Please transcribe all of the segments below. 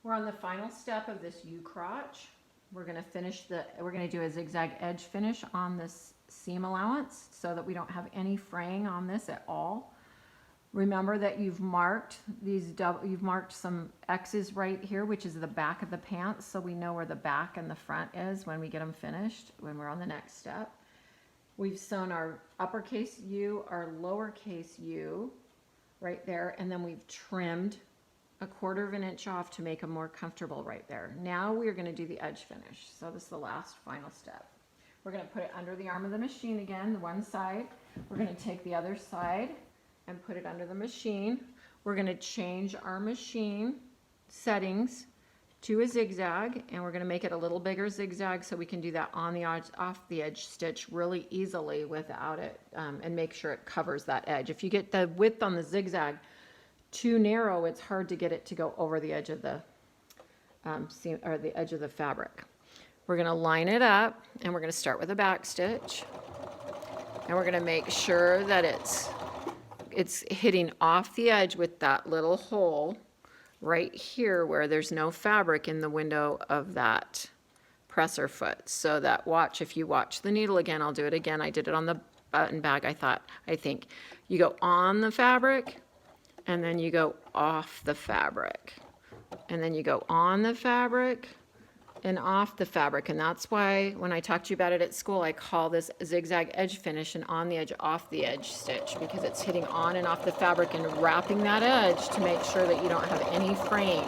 We're on the final step of this U crotch. We're going to do a zigzag edge finish on this seam allowance so that we don't have any fraying on this at all. Remember that you've marked some X's right here, which is the back of the pants, so we know where the back and the front is when we get them finished, when we're on the next step. We've sewn our uppercase U, our lowercase u right there, and then we've trimmed 1/4 of an inch off to make them more comfortable right there. Now we're going to do the edge finish. So this is the last final step. We're going to put it under the arm of the machine again, the one side. We're going to take the other side and put it under the machine. We're going to change our machine settings to a zigzag, and we're going to make it a little bigger zigzag so we can do that on the edge, off the edge stitch really easily without it, and make sure it covers that edge. If you get the width on the zigzag too narrow, it's hard to get it to go over the edge of the seam or the edge of the fabric. We're going to line it up, and we're going to start with a back stitch, and we're going to make sure that it's hitting off the edge with that little hole right here where there's no fabric in the window of that presser foot. So that, watch, if you watch the needle again, I'll do it again. I did it on the button bag. I think you go on the fabric, and then you go off the fabric, and then you go on the fabric and off the fabric. And that's why when I talked to you about it at school, I call this zigzag edge finish and on the edge, off the edge stitch, because it's hitting on and off the fabric and wrapping that edge to make sure that you don't have any fraying.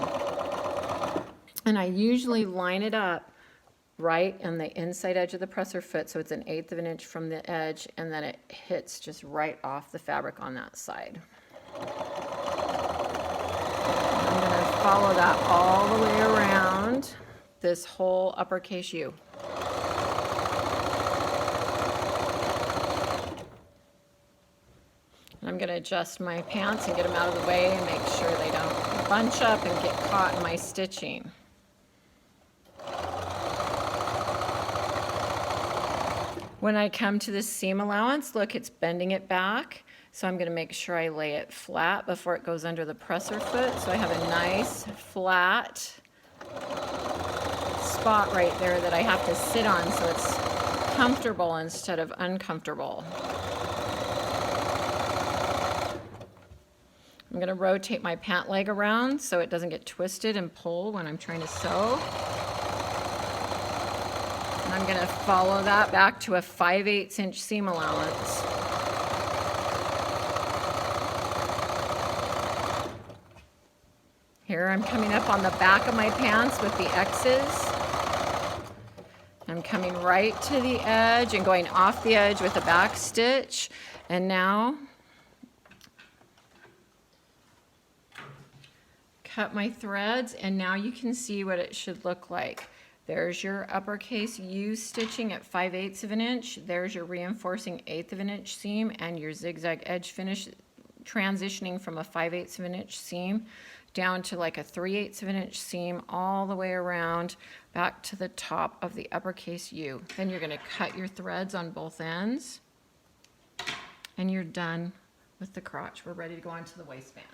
And I usually line it up right on the inside edge of the presser foot, so it's 1/8 of an inch from the edge, and then it hits just right off the fabric on that side. I'm going to follow that all the way around this whole uppercase U. And I'm going to adjust my pants and get them out of the way and make sure they don't bunch up and get caught in my stitching. When I come to this seam allowance, look, it's bending it back. So I'm going to make sure I lay it flat before it goes under the presser foot. So I have a nice flat spot right there that I have to sit on so it's comfortable instead of uncomfortable. I'm going to rotate my pant leg around so it doesn't get twisted and pull when I'm trying to sew. And I'm going to follow that back to a 5/8 inch seam allowance. Here I'm coming up on the back of my pants with the X's. I'm coming right to the edge and going off the edge with a back stitch. And now cut my threads, and now you can see what it should look like. There's your uppercase U stitching at 5/8 of an inch. There's your reinforcing 1/8 of an inch seam and your zigzag edge finish transitioning from a 5/8 of an inch seam down to like a 3/8 of an inch seam all the way around back to the top of the uppercase U. Then you're going to cut your threads on both ends, and you're done with the crotch. We're ready to go on to the waistband.